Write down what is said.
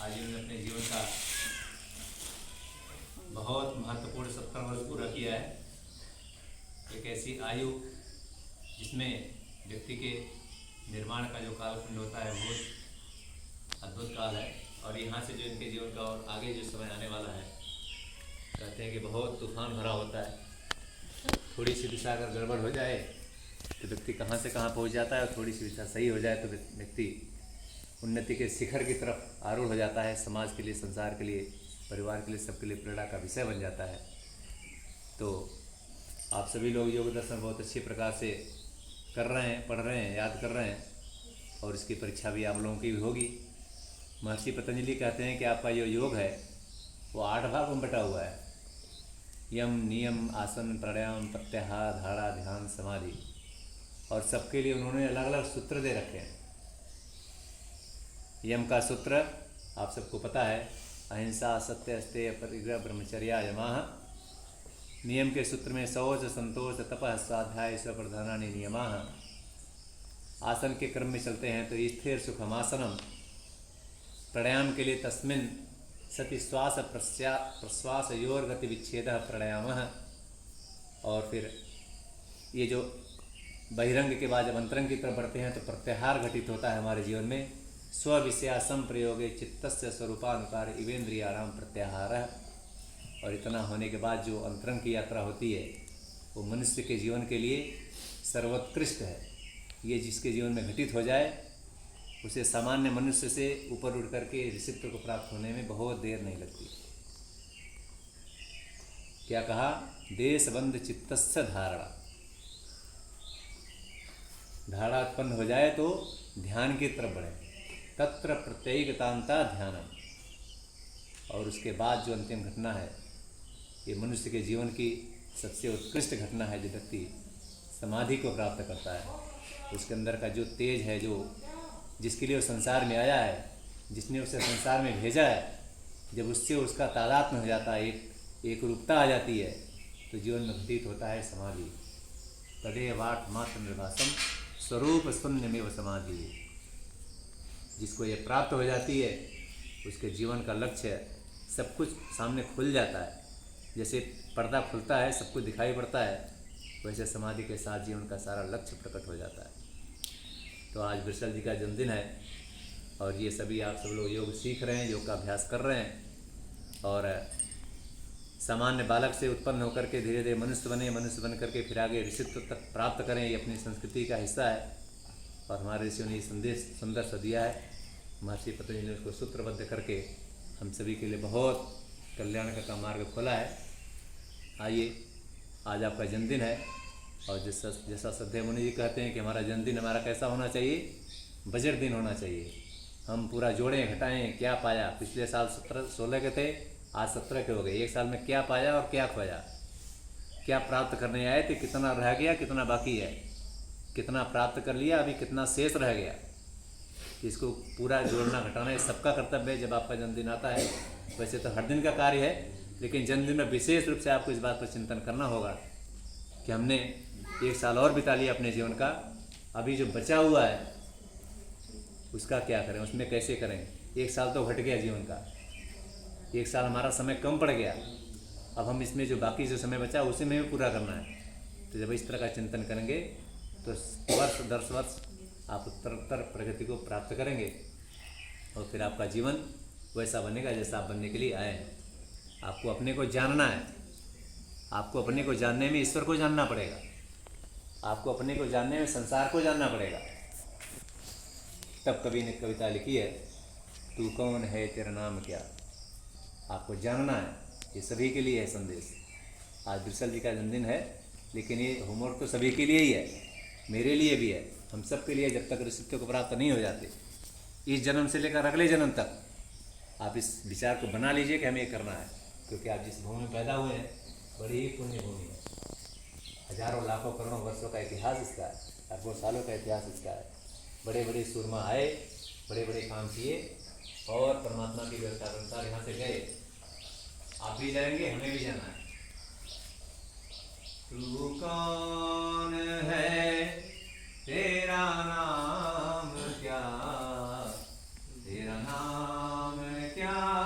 आज इन्होंने अपने जीवन का बहुत महत्वपूर्ण 70 वर्ष पूरा किया है। एक ऐसी आयु जिसमें व्यक्ति के निर्माण का जो कालखंड होता है बहुत अद्भुत काल है। और यहाँ से जो इनके जीवन का और आगे जो समय आने वाला है, कहते हैं कि बहुत तूफान भरा होता है। थोड़ी सी दिशा अगर गड़बड़ हो जाए तो व्यक्ति कहाँ से कहाँ पहुँच जाता है, और थोड़ी सी दिशा सही हो जाए तो व्यक्ति उन्नति के शिखर की तरफ आरूढ़ हो जाता है। समाज के लिए, संसार के लिए, परिवार के लिए, सबके लिए प्रेरणा का विषय बन जाता है। तो आप सभी लोग योग दर्शन बहुत अच्छी प्रकार से कर रहे हैं, पढ़ रहे हैं, याद कर रहे हैं, और इसकी परीक्षा भी आप लोगों की भी होगी। महर्षि पतंजलि कहते हैं कि आपका जो योग है वो 8 भाग में बटा हुआ है। यम, नियम, आसन, प्राणायाम, प्रत्याहार, धारणा, ध्यान, समाधि, और सबके लिए उन्होंने अलग अलग सूत्र दे रखे हैं। यम का सूत्र आप सबको पता है, अहिंसा, सत्य, अस्तेय, परिग्रह, ब्रह्मचर्या, यमाः। नियम के सूत्र में शौच, संतोष, तपः, स्वाध्याय, स्वप्रधानानि नियमाः। आसन के क्रम में चलते हैं तो स्थिर सुखमासनम। प्राणायाम के लिए तस्मिन् सति श्वास प्रश्वास योर गति विच्छेदः प्राणायामः। और फिर ये जो बहिरंग के बाद जब अंतरंग की तरफ बढ़ते हैं तो प्रत्याहार घटित होता है हमारे जीवन में। स्व विषयासम प्रयोगे चित्तस्य स्वरूपानुकार इवेन्द्रियाणाम प्रत्याहारः। और इतना होने के बाद जो अंतरंग की यात्रा होती है वो मनुष्य के जीवन के लिए सर्वोत्कृष्ट है। ये जिसके जीवन में घटित हो जाए उसे सामान्य मनुष्य से ऊपर उठ करके ऋषित्व को प्राप्त होने में बहुत देर नहीं लगती। क्या कहा? देशबंध चित्तस्य धारणा। धारणा उत्पन्न हो जाए तो ध्यान की तरफ बढ़े। तत्र प्रत्येकतांता ध्यानम। और उसके बाद जो अंतिम घटना है, ये मनुष्य के जीवन की सबसे उत्कृष्ट घटना है। जो व्यक्ति समाधि को प्राप्त करता है, उसके अंदर का जो तेज है, जो जिसके लिए वो संसार में आया है, जिसने उसे संसार में भेजा है, जब उससे उसका तादात्म्य हो जाता है, एक रूपता आ जाती है, तो जीवन में घटित होता है समाधि। तदेवाट मात्र निर्वासम स्वरूप शून्यमेव समाधि। जिसको ये प्राप्त हो जाती है उसके जीवन का लक्ष्य सब कुछ सामने खुल जाता है। जैसे पर्दा खुलता है, सब कुछ दिखाई पड़ता है, वैसे समाधि के साथ जीवन का सारा लक्ष्य प्रकट हो जाता है। तो आज वृषल जी का जन्मदिन है और ये सभी आप सब लोग योग सीख रहे हैं, योग का अभ्यास कर रहे हैं, और सामान्य बालक से उत्पन्न होकर के धीरे धीरे मनुष्य बने, मनुष्य बन करके फिर आगे ऋषित्व तक प्राप्त करें। ये अपनी संस्कृति का हिस्सा है और हमारे ऋषियों ने ये संदेश सुंदर सा दिया है। महर्षि पतंजलि ने उसको सूत्रबद्ध करके हम सभी के लिए बहुत कल्याण का मार्ग खोला है। आइए, आज आपका जन्मदिन है और जैसा श्रद्धेय मुनि जी कहते हैं कि हमारा जन्मदिन हमारा कैसा होना चाहिए? बजट दिन होना चाहिए। हम पूरा जोड़ें घटाएं, क्या पाया। पिछले साल 16 के थे, आज 17 के हो गए। एक साल में क्या पाया और क्या खोया, क्या प्राप्त करने आए थे, कितना रह गया, कितना बाकी है, कितना प्राप्त कर लिया, अभी कितना शेष रह गया। इसको पूरा जोड़ना घटाना ये सबका कर्तव्य है जब आपका जन्मदिन आता है। वैसे तो हर दिन का कार्य है, लेकिन जन्मदिन में विशेष रूप से आपको इस बात पर चिंतन करना होगा कि हमने 1 साल और बिता लिया अपने जीवन का, अभी जो बचा हुआ है उसका क्या करें, उसमें कैसे करें। 1 साल तो घट गया जीवन का, 1 साल हमारा समय कम पड़ गया। अब हम इसमें जो बाकी जो समय बचा उसी में भी पूरा करना है। तो जब इस तरह का चिंतन करेंगे तो वर्ष दर वर्ष आप उत्तरोत्तर प्रगति को प्राप्त करेंगे और फिर आपका जीवन वैसा बनेगा जैसा आप बनने के लिए आए हैं। आपको अपने को जानना है, आपको अपने को जानने में ईश्वर को जानना पड़ेगा, आपको अपने को जानने में संसार को जानना पड़ेगा। तब कवि ने कविता लिखी है, तू कौन है, तेरा नाम क्या। आपको जानना है, ये सभी के लिए है संदेश। आज वृषल जी का जन्मदिन है, लेकिन ये होमवर्क तो सभी के लिए ही है, मेरे लिए भी है, हम सब के लिए। जब तक ऋषित्व को प्राप्त नहीं हो जाते, इस जन्म से लेकर अगले जन्म तक आप इस विचार को बना लीजिए कि हमें ये करना है। क्योंकि आप जिस भूमि में पैदा हुए हैं बड़ी ही पुण्य भूमि है। हजारों लाखों करोड़ों वर्षों का इतिहास इसका है, अरबों सालों का इतिहास इसका है। बड़े बड़े सूरमा आए, बड़े बड़े काम किए और परमात्मा की व्यवस्था के अनुसार यहाँ से गए। आप भी जाएंगे, हमें भी जाना है। तू कौन है, तेरा नाम क्या, तेरा नाम क्या ज्ञान